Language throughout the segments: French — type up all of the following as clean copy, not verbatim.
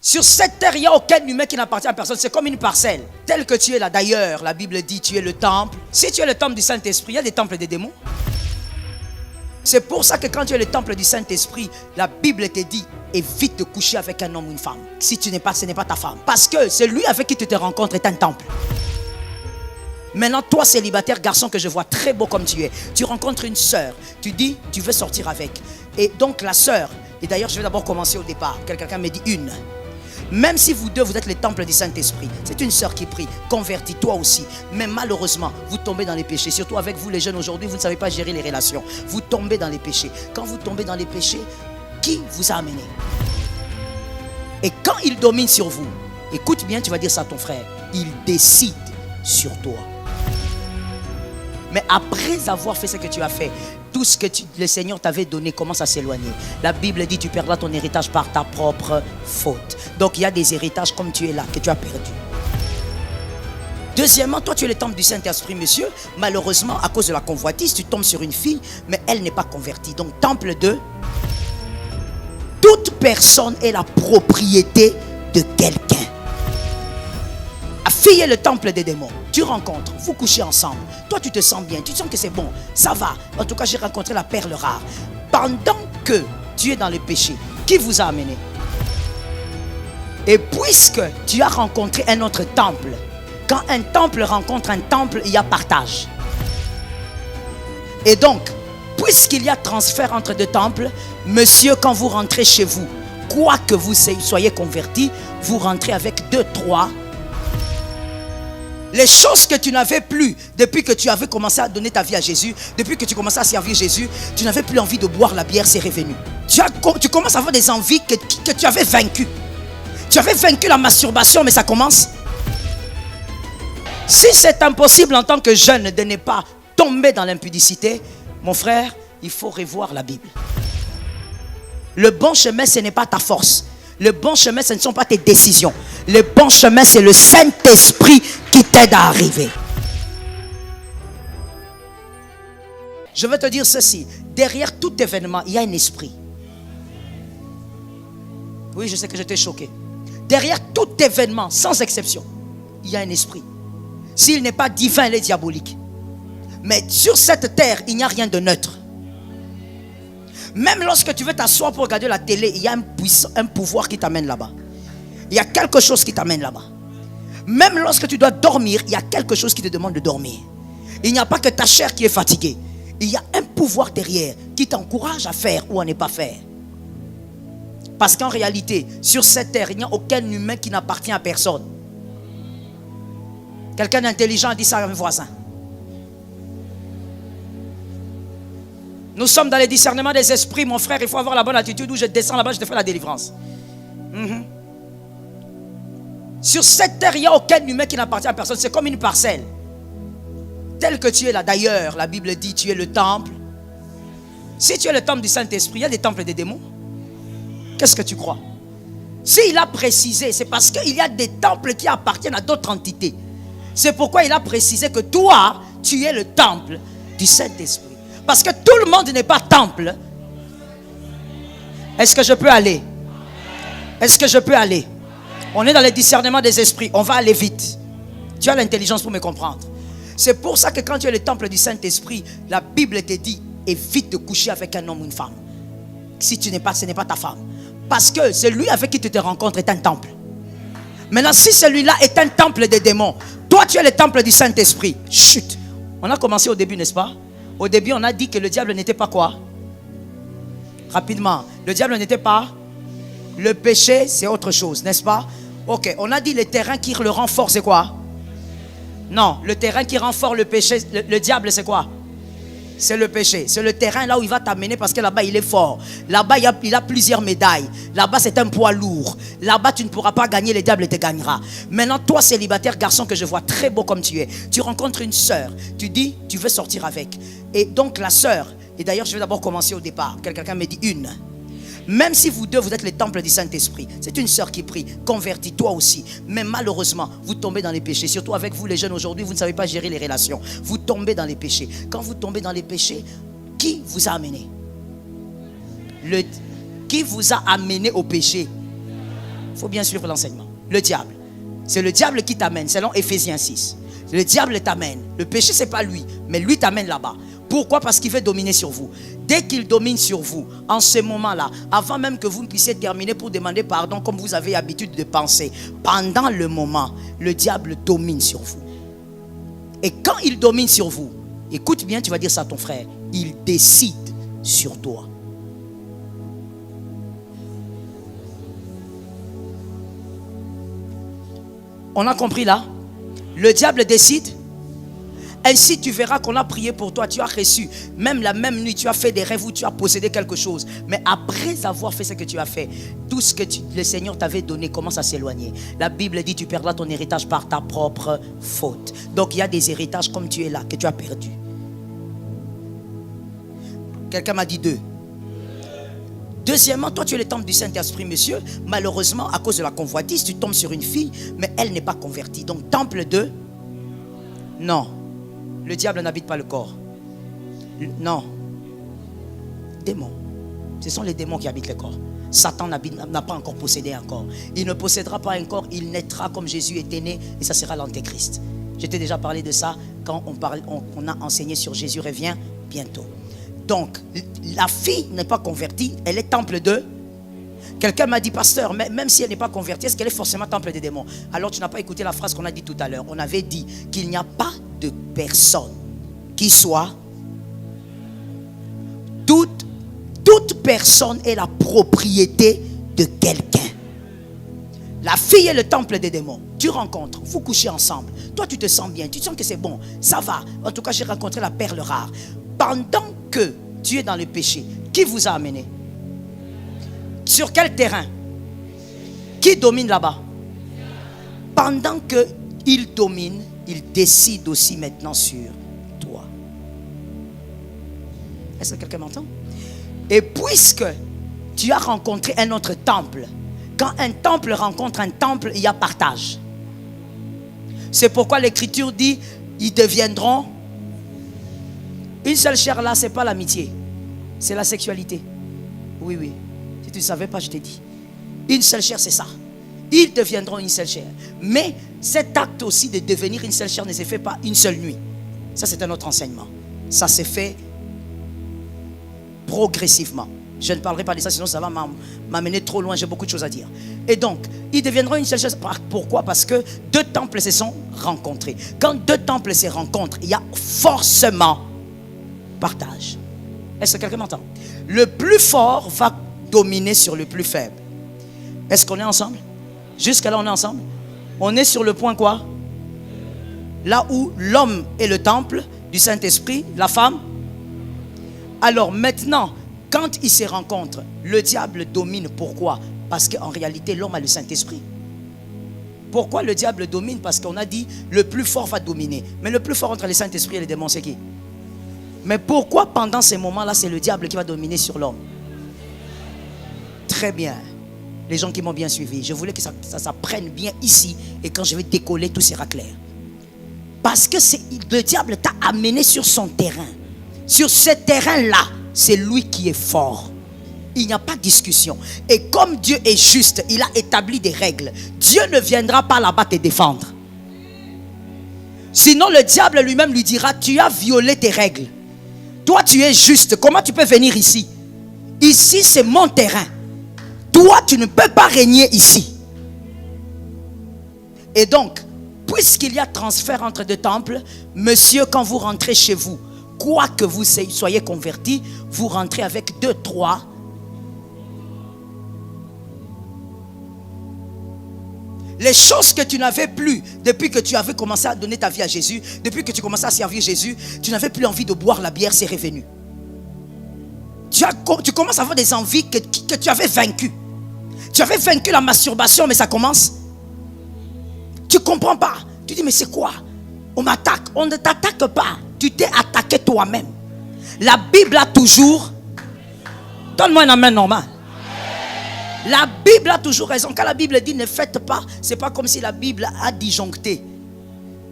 Sur cette terre, il n'y a aucun humain qui n'appartient à personne. C'est comme une parcelle. Tel que tu es là. D'ailleurs, la Bible dit tu es le temple. Si tu es le temple du Saint-Esprit, il y a des temples des démons. C'est pour ça que quand tu es le temple du Saint-Esprit, la Bible te dit évite de coucher avec un homme ou une femme. Si tu n'es pas, ce n'est pas ta femme. Parce que celui avec qui tu te rencontres est un temple. Maintenant, toi célibataire, garçon que je vois très beau comme tu es, tu rencontres une sœur, tu dis tu veux sortir avec. Et donc la sœur, et d'ailleurs je vais d'abord commencer au départ, quelqu'un me dit une. Même si vous deux, vous êtes les temples du Saint-Esprit, c'est une sœur qui prie, convertis toi aussi. Mais malheureusement, vous tombez dans les péchés. Surtout avec vous les jeunes aujourd'hui, vous ne savez pas gérer les relations. Vous tombez dans les péchés. Quand vous tombez dans les péchés, qui vous a amené? Et quand il domine sur vous, écoute bien, tu vas dire ça à ton frère, il décide sur toi. Mais après avoir fait ce que tu as fait, tout ce que le Seigneur t'avait donné commence à s'éloigner. La Bible dit tu perdras ton héritage par ta propre faute. Donc il y a des héritages comme tu es là, que tu as perdu. Deuxièmement, toi tu es le temple du Saint-Esprit, monsieur. Malheureusement, à cause de la convoitise, tu tombes sur une fille, mais elle n'est pas convertie. Donc temple de... Toute personne est la propriété de quelqu'un. La fille est le temple des démons. Tu rencontres, vous couchez ensemble. Toi, tu te sens bien, tu sens que c'est bon, ça va. En tout cas, j'ai rencontré la perle rare. Pendant que tu es dans le péché, qui vous a amené? Et puisque tu as rencontré un autre temple, quand un temple rencontre un temple, il y a partage. Et donc, puisqu'il y a transfert entre deux temples, monsieur, quand vous rentrez chez vous, quoi que vous soyez converti, vous rentrez avec 2, 3. Les choses que tu n'avais plus depuis que tu avais commencé à donner ta vie à Jésus, depuis que tu commençais à servir Jésus, tu n'avais plus envie de boire la bière, c'est revenu. Tu commences à avoir des envies que tu avais vaincues. Tu avais vaincu la masturbation, mais ça commence. Si c'est impossible en tant que jeune de ne pas tomber dans l'impudicité, mon frère, il faut revoir la Bible. Le bon chemin, ce n'est pas ta force. Le bon chemin, ce ne sont pas tes décisions. Le bon chemin, c'est le Saint-Esprit qui t'aide à arriver. Je vais te dire ceci. Derrière tout événement, il y a un esprit. Oui, je sais que je t'ai choqué. Derrière tout événement, sans exception, il y a un esprit. S'il n'est pas divin, il est diabolique. Mais sur cette terre, il n'y a rien de neutre. Même lorsque tu veux t'asseoir pour regarder la télé, il y a un pouvoir qui t'amène là-bas. Il y a quelque chose qui t'amène là-bas. Même lorsque tu dois dormir, il y a quelque chose qui te demande de dormir. Il n'y a pas que ta chair qui est fatiguée. Il y a un pouvoir derrière qui t'encourage à faire ou à ne pas faire. Parce qu'en réalité, sur cette terre, il n'y a aucun humain qui n'appartient à personne. Quelqu'un d'intelligent a dit ça à un voisin. Nous sommes dans le discernement des esprits, mon frère. Il faut avoir la bonne attitude. Où je descends là-bas, je te fais la délivrance. Sur cette terre, il n'y a aucun humain qui n'appartient à personne. C'est comme une parcelle. Tel que tu es là. D'ailleurs, la Bible dit tu es le temple. Si tu es le temple du Saint-Esprit, il y a des temples des démons. Qu'est-ce que tu crois? S'il a précisé, c'est parce qu'il y a des temples qui appartiennent à d'autres entités. C'est pourquoi il a précisé que toi, tu es le temple du Saint-Esprit. Parce que tout le monde n'est pas temple. Est-ce que je peux aller? Est-ce que je peux aller? On est dans le discernement des esprits. On va aller vite. Tu as l'intelligence pour me comprendre. C'est pour ça que quand tu es le temple du Saint-Esprit, la Bible te dit évite de coucher avec un homme ou une femme. Si tu n'es pas, ce n'est pas ta femme. Parce que celui avec qui tu te rencontres est un temple. Maintenant, si celui-là est un temple des démons, toi tu es le temple du Saint-Esprit. Chut. On a commencé au début, n'est-ce pas? Au début, on a dit que le diable n'était pas quoi? Rapidement. Le diable n'était pas? Le péché, c'est autre chose, n'est-ce pas? Ok, on a dit le terrain qui le renforce, c'est quoi? Non, le terrain qui renforce le péché, le diable, c'est quoi? C'est le péché. C'est le terrain là où il va t'amener parce que là-bas, il est fort. Là-bas, il a plusieurs médailles. Là-bas, c'est un poids lourd. Là-bas, tu ne pourras pas gagner, le diable te gagnera. Maintenant, toi, célibataire, garçon que je vois très beau comme tu es, tu rencontres une sœur. Tu dis, tu veux sortir avec. Et donc, la sœur, et d'ailleurs, je vais d'abord commencer au départ. Quelqu'un me dit une. Même si vous deux, vous êtes les temples du Saint-Esprit, c'est une sœur qui prie, convertis toi aussi. Mais malheureusement, vous tombez dans les péchés. Surtout avec vous les jeunes aujourd'hui, vous ne savez pas gérer les relations. Vous tombez dans les péchés. Quand vous tombez dans les péchés, qui vous a amené? Qui vous a amené au péché? faut bien suivre l'enseignement. Le diable. C'est le diable qui t'amène, selon Éphésiens 6. Le diable t'amène. Le péché, ce n'est pas lui, mais lui t'amène là-bas. Pourquoi? Parce qu'il veut dominer sur vous. Dès qu'il domine sur vous, en ce moment-là, avant même que vous ne puissiez terminer pour demander pardon comme vous avez l'habitude de penser, pendant le moment, le diable domine sur vous. Et quand il domine sur vous, écoute bien, tu vas dire ça à ton frère, il décide sur toi. On a compris là? Le diable décide. Ainsi tu verras qu'on a prié pour toi, tu as reçu. Même la même nuit, tu as fait des rêves où tu as possédé quelque chose. Mais après avoir fait ce que tu as fait, tout ce que le Seigneur t'avait donné commence à s'éloigner. La Bible dit tu perdras ton héritage par ta propre faute. Donc il y a des héritages comme tu es là, que tu as perdu. Quelqu'un m'a dit 2. Deuxièmement, toi tu es le temple du Saint-Esprit, monsieur. Malheureusement, à cause de la convoitise, tu tombes sur une fille, mais elle n'est pas convertie. Donc temple de... Non. Le diable n'habite pas le corps. Non. Démons. Ce sont les démons qui habitent le corps. Satan n'a pas encore possédé un corps. Il ne possédera pas un corps, il naîtra comme Jésus était né et ça sera l'antéchrist. Je t'ai déjà parlé de ça quand on a enseigné sur Jésus revient bientôt. Donc, la fille n'est pas convertie, elle est temple de... Quelqu'un m'a dit, pasteur, même si elle n'est pas convertie, est-ce qu'elle est forcément temple des démons? Alors tu n'as pas écouté la phrase qu'on a dit tout à l'heure. On avait dit qu'il n'y a pas de personne qui soit... Toute personne est la propriété de quelqu'un. La fille est le temple des démons. Tu rencontres, vous couchez ensemble. Toi, tu te sens bien, tu sens que c'est bon, ça va. En tout cas, j'ai rencontré la perle rare. Pendant que tu es dans le péché, qui vous a amené? Sur quel terrain? Qui domine là-bas? Pendant qu'il domine, il décide aussi maintenant sur toi. Est-ce que quelqu'un m'entend? Et puisque tu as rencontré un autre temple, quand un temple rencontre un temple, il y a partage. C'est pourquoi l'Écriture dit, ils deviendront... Une seule chair là, ce n'est pas l'amitié, c'est la sexualité. Oui, oui. Si tu ne savais pas, je t'ai dit. Une seule chair, c'est ça. Ils deviendront une seule chair. Mais cet acte aussi de devenir une seule chair ne se fait pas une seule nuit. Ça, c'est un autre enseignement. Ça se fait progressivement. Je ne parlerai pas de ça, sinon ça va m'amener trop loin. J'ai beaucoup de choses à dire. Et donc, ils deviendront une seule chair. Pourquoi? Parce que 2 temples se sont rencontrés. Quand 2 temples se rencontrent, il y a forcément partage. Est-ce que quelqu'un m'entend? Le plus fort va dominer sur le plus faible. Est-ce qu'on est ensemble? Jusqu'à là, on est ensemble? On est sur le point quoi? Là où l'homme est le temple du Saint-Esprit, la femme. Alors maintenant, quand ils se rencontrent, le diable domine. Pourquoi? Parce qu'en réalité, l'homme a le Saint-Esprit. Pourquoi le diable domine? Parce qu'on a dit le plus fort va dominer. Mais le plus fort entre le Saint-Esprit et les démons, c'est qui? Mais pourquoi pendant ces moments-là, c'est le diable qui va dominer sur l'homme? Très bien. Les gens qui m'ont bien suivi, je voulais que ça prenne bien ici. Et quand je vais décoller, tout sera clair. Parce que le diable t'a amené sur son terrain. Sur ce terrain-là, c'est lui qui est fort. Il n'y a pas de discussion. Et comme Dieu est juste, il a établi des règles. Dieu ne viendra pas là-bas te défendre. Sinon, le diable lui-même lui dira, tu as violé tes règles. Toi, tu es juste. Comment tu peux venir ici? Ici, c'est mon terrain. Toi, tu ne peux pas régner ici. Et donc, puisqu'il y a transfert entre 2 temples, monsieur, quand vous rentrez chez vous, quoi que vous soyez convertis, vous rentrez avec 2, 3. Les choses que tu n'avais plus depuis que tu avais commencé à donner ta vie à Jésus, depuis que tu commençais à servir Jésus, tu n'avais plus envie de boire la bière, c'est revenu. Tu commences à avoir des envies que tu avais vaincues. Tu avais vaincu la masturbation, mais ça commence. Tu ne comprends pas. Tu dis, mais c'est quoi? On m'attaque. On ne t'attaque pas. Tu t'es attaqué toi-même. La Bible a toujours... Donne-moi un amen normal. La Bible a toujours raison. Quand la Bible dit ne faites pas, ce n'est pas comme si la Bible a disjoncté.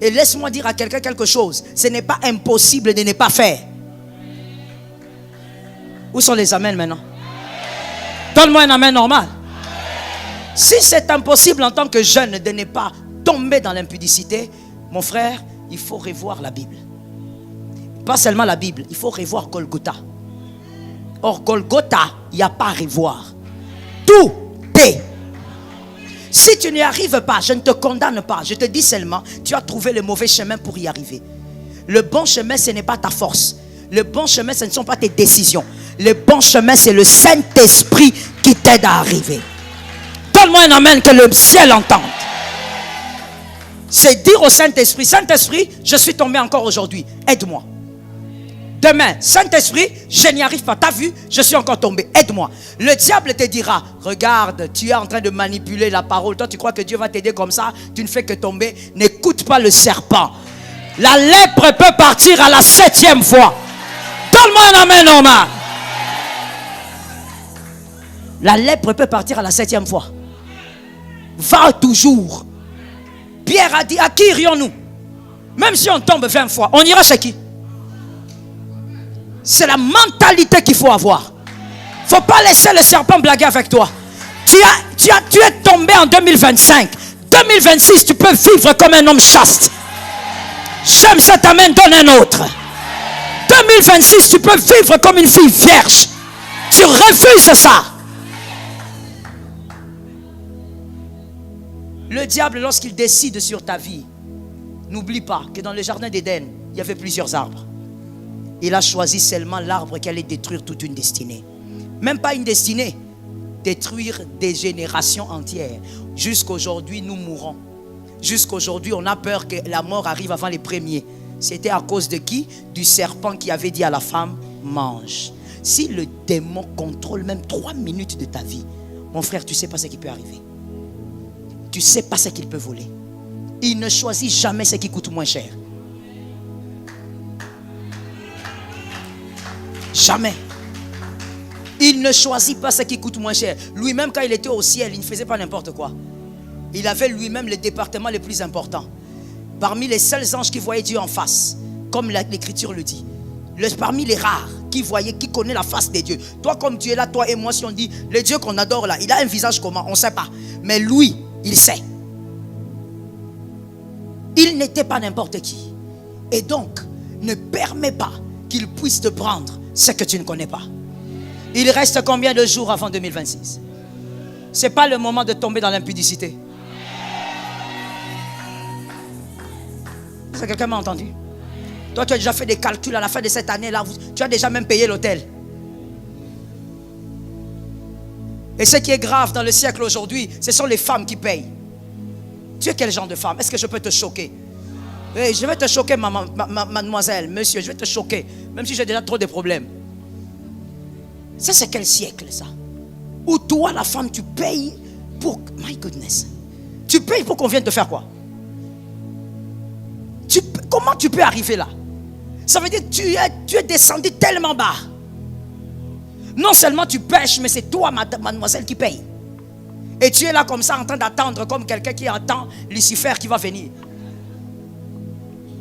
Et laisse-moi dire à quelqu'un quelque chose. Ce n'est pas impossible de ne pas faire. Où sont les amens maintenant? Donne-moi un amen normal. Si c'est impossible en tant que jeune de ne pas tomber dans l'impudicité, mon frère, il faut revoir la Bible. Pas seulement la Bible, il faut revoir Golgotha. Or, Golgotha, il n'y a pas à revoir. Tout est. Si tu n'y arrives pas, je ne te condamne pas. Je te dis seulement, tu as trouvé le mauvais chemin pour y arriver. Le bon chemin, ce n'est pas ta force. Le bon chemin, ce ne sont pas tes décisions. Le bon chemin, c'est le Saint-Esprit qui t'aide à arriver. Donne-moi un amen que le ciel entende. C'est dire au Saint-Esprit, Saint-Esprit, je suis tombé encore aujourd'hui, aide-moi. Demain, Saint-Esprit, je n'y arrive pas. T'as vu, je suis encore tombé, aide-moi. Le diable te dira, regarde, tu es en train de manipuler la parole. Toi, tu crois que Dieu va t'aider comme ça, tu ne fais que tomber. N'écoute pas le serpent. La lèpre peut partir à la 7e fois. Donne-moi un amen normal. La lèpre peut partir à la 7e fois. Va toujours. Pierre a dit, à qui irions-nous? Même si on tombe 20 fois, on ira chez qui? C'est la mentalité qu'il faut avoir. Il ne faut pas laisser le serpent blaguer avec toi. Tu es tombé en 2025. 2026, tu peux vivre comme un homme chaste. J'aime cet amen, donne un autre. 2026, tu peux vivre comme une fille vierge. Tu refuses ça. Le diable, lorsqu'il décide sur ta vie, n'oublie pas que dans le jardin d'Éden, il y avait plusieurs arbres. Il a choisi seulement l'arbre qui allait détruire toute une destinée. Même pas une destinée, détruire des générations entières. Jusqu'aujourd'hui, nous mourons. Jusqu'aujourd'hui, on a peur que la mort arrive avant les premiers. C'était à cause de qui? Du serpent qui avait dit à la femme, mange. Si le démon contrôle même 3 minutes de ta vie, mon frère, tu ne sais pas ce qui peut arriver. Tu ne sais pas ce qu'il peut voler. Il ne choisit jamais ce qui coûte moins cher. Jamais. Il ne choisit pas ce qui coûte moins cher. Lui-même, quand il était au ciel, il ne faisait pas n'importe quoi. Il avait lui-même le département le plus important. Parmi les seuls anges qui voyaient Dieu en face, comme l'Écriture le dit. Parmi les rares qui voyaient, qui connaît la face de Dieu. Toi, comme tu es là, toi et moi, si on dit, le Dieu qu'on adore là, il a un visage comment? On ne sait pas. Mais lui, il sait. Il n'était pas n'importe qui. Et donc, ne permets pas qu'il puisse te prendre ce que tu ne connais pas. Il reste combien de jours avant 2026? Ce n'est pas le moment de tomber dans l'impudicité. Est-ce que quelqu'un m'a entendu? Toi, tu as déjà fait des calculs à la fin de cette année-là. Tu as déjà même payé l'hôtel. Et ce qui est grave dans le siècle aujourd'hui, ce sont les femmes qui payent. Tu es quel genre de femme? Est-ce que je peux te choquer? Hey, je vais te choquer, mademoiselle, monsieur, je vais te choquer. Même si j'ai déjà trop de problèmes. Ça, c'est quel siècle, ça? Où toi, la femme, tu payes pour... My goodness. Tu payes pour qu'on vienne te faire quoi? Comment tu peux arriver là? Ça veut dire que tu es descendu tellement bas. Non seulement tu pêches, mais c'est toi, mademoiselle, qui paye. Et tu es là comme ça en train d'attendre comme quelqu'un qui attend Lucifer qui va venir.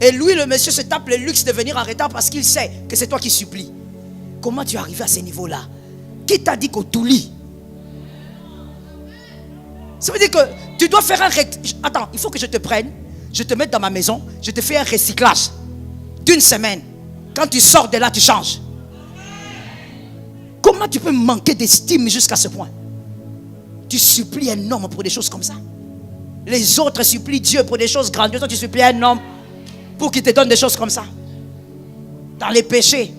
Et lui, le monsieur, se tape le luxe de venir en retard parce qu'il sait que c'est toi qui supplies. Comment tu es arrivé à ce niveau-là? Qui t'a dit qu'au Touli? Ça veut dire que tu dois faire un... Attends, il faut que je te prenne, je te mette dans ma maison, je te fais un recyclage d'1 semaine. Quand tu sors de là, tu changes. Comment tu peux manquer d'estime jusqu'à ce point? Tu supplies un homme pour des choses comme ça. Les autres supplient Dieu pour des choses grandioses. Toi, tu supplies un homme pour qu'il te donne des choses comme ça. Dans les péchés.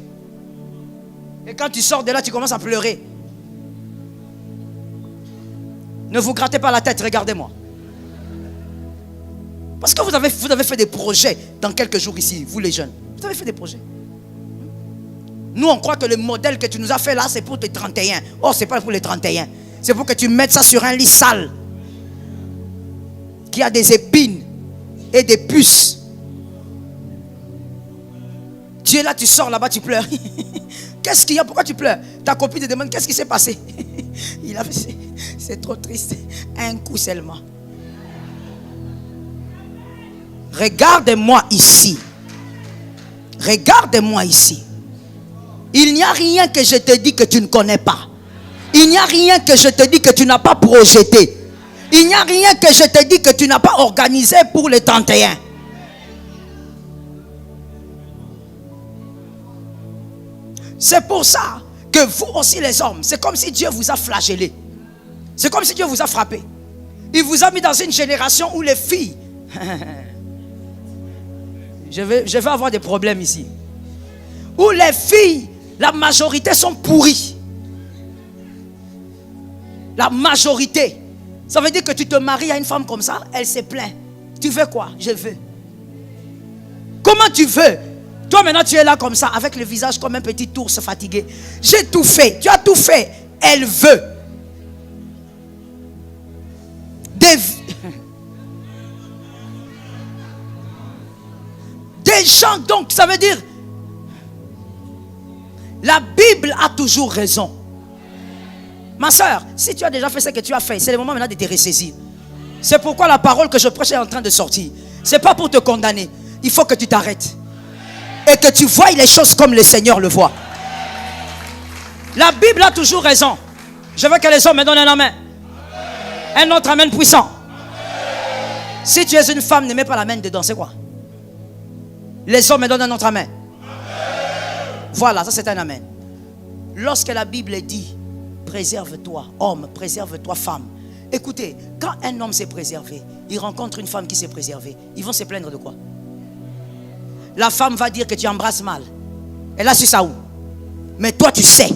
Et quand tu sors de là, tu commences à pleurer. Ne vous grattez pas la tête, regardez-moi. Parce que vous avez fait des projets dans quelques jours ici, vous les jeunes. Vous avez fait des projets. Nous, on croit que le modèle que tu nous as fait là, c'est pour tes 31. Oh, c'est pas pour les 31. C'est pour que tu mettes ça sur un lit sale. Qui a des épines et des puces. Tu es là, tu sors là-bas, tu pleures. Qu'est-ce qu'il y a? Pourquoi tu pleures? Ta copine te demande qu'est-ce qui s'est passé. C'est trop triste. Un coup seulement. Regarde-moi ici. Regarde-moi ici. Il n'y a rien que je te dis que tu ne connais pas. Il n'y a rien que je te dis que tu n'as pas projeté. Il n'y a rien que je te dis que tu n'as pas organisé pour le 31. C'est pour ça que vous aussi les hommes, c'est comme si Dieu vous a flagellé. C'est comme si Dieu vous a frappé. Il vous a mis dans une génération où les filles... je vais avoir des problèmes ici. Où les filles, la majorité sont pourries. La majorité. Ça veut dire que tu te maries à une femme comme ça, elle se plaint. Tu veux quoi? Je veux. Comment tu veux? Toi maintenant tu es là comme ça, avec le visage comme un petit ours fatigué. J'ai tout fait, tu as tout fait. Elle veut. Des gens, donc ça veut dire, la Bible a toujours raison. Ma soeur, si tu as déjà fait ce que tu as fait, c'est le moment maintenant de te ressaisir. C'est pourquoi la parole que je prêche est en train de sortir. Ce n'est pas pour te condamner. Il faut que tu t'arrêtes. Et que tu voies les choses comme le Seigneur le voit. La Bible a toujours raison. Je veux que les hommes me donnent un amen. Un autre amen puissant. Si tu es une femme, ne mets pas la main dedans, c'est quoi? Les hommes me donnent un autre amen. Voilà, ça c'est un amen. Lorsque la Bible dit préserve-toi, homme, préserve-toi, femme. Écoutez, quand un homme s'est préservé, il rencontre une femme qui s'est préservée, ils vont se plaindre de quoi? La femme va dire que tu embrasses mal. Elle a su ça où? Mais toi tu sais.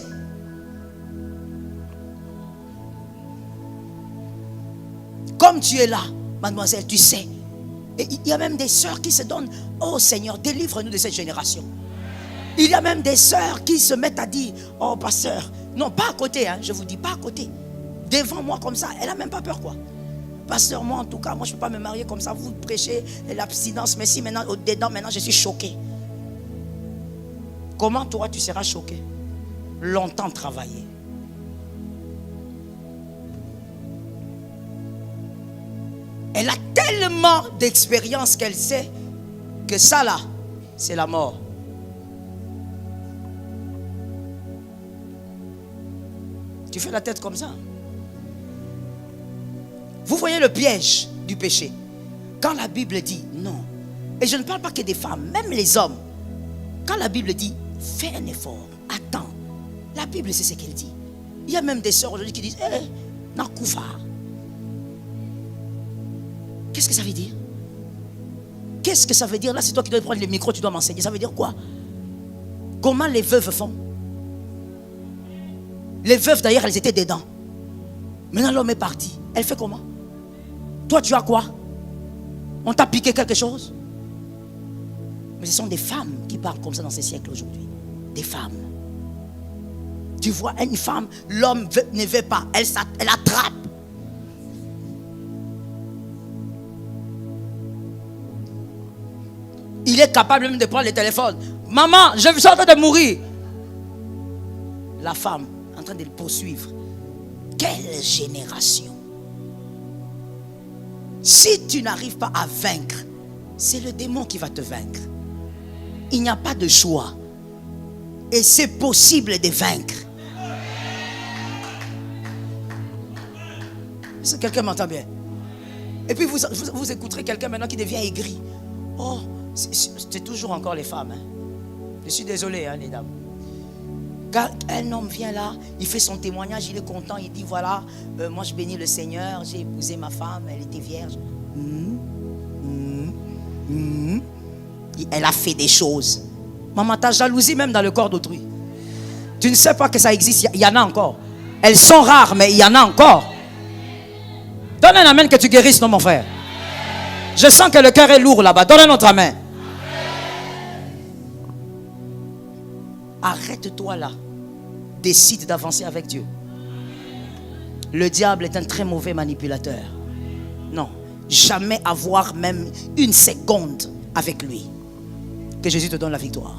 Comme tu es là, mademoiselle, tu sais. Et il y a même des sœurs qui se donnent, oh Seigneur, délivre-nous de cette génération. Il y a même des sœurs qui se mettent à dire, oh pasteur, non pas à côté, hein, je vous dis pas à côté. Devant moi comme ça, elle n'a même pas peur quoi. Pasteur, moi en tout cas, moi je ne peux pas me marier comme ça. Vous prêchez l'abstinence, mais si maintenant, au-dedans, maintenant je suis choqué. Comment toi tu seras choqué? Longtemps travaillé. Elle a tellement d'expérience qu'elle sait que ça là, c'est la mort. Tu fais la tête comme ça. Vous voyez le piège du péché. Quand la Bible dit non, et je ne parle pas que des femmes, même les hommes. Quand la Bible dit fais un effort, attends. La Bible c'est ce qu'elle dit. Il y a même des sœurs aujourd'hui qui disent Nakoufa. Qu'est-ce que ça veut dire? Qu'est-ce que ça veut dire? Là c'est toi qui dois prendre le micro, tu dois m'enseigner. Ça veut dire quoi? Comment les veuves font? Les veuves d'ailleurs elles étaient dedans. Maintenant l'homme est parti. Elle fait comment? Toi tu as quoi? On t'a piqué quelque chose? Mais ce sont des femmes qui parlent comme ça dans ces siècles aujourd'hui. Des femmes. Tu vois une femme, l'homme ne veut pas. Elle attrape. Il est capable même de prendre le téléphone. Maman, je suis en train de mourir. La femme en train de le poursuivre. Quelle génération! Si tu n'arrives pas à vaincre, c'est le démon qui va te vaincre. Il n'y a pas de choix. Et c'est possible de vaincre. Est-ce que quelqu'un m'entend bien? Et puis vous écouterez quelqu'un maintenant qui devient aigri. Oh, c'est toujours encore les femmes. Hein. Je suis désolé, hein, les dames. Quand un homme vient là, il fait son témoignage, il est content, il dit voilà, moi je bénis le Seigneur, j'ai épousé ma femme, elle était vierge. Elle a fait des choses. Maman, ta jalousie même dans le corps d'autrui. Tu ne sais pas que ça existe, il y en a encore. Elles sont rares, mais il y en a encore. Donne un amen que tu guérisses, non mon frère. Je sens que le cœur est lourd là-bas. Donne un autre amen. Arrête-toi là. Décide d'avancer avec Dieu. Le diable est un très mauvais manipulateur. Non, jamais avoir même une seconde avec lui. Que Jésus te donne la victoire.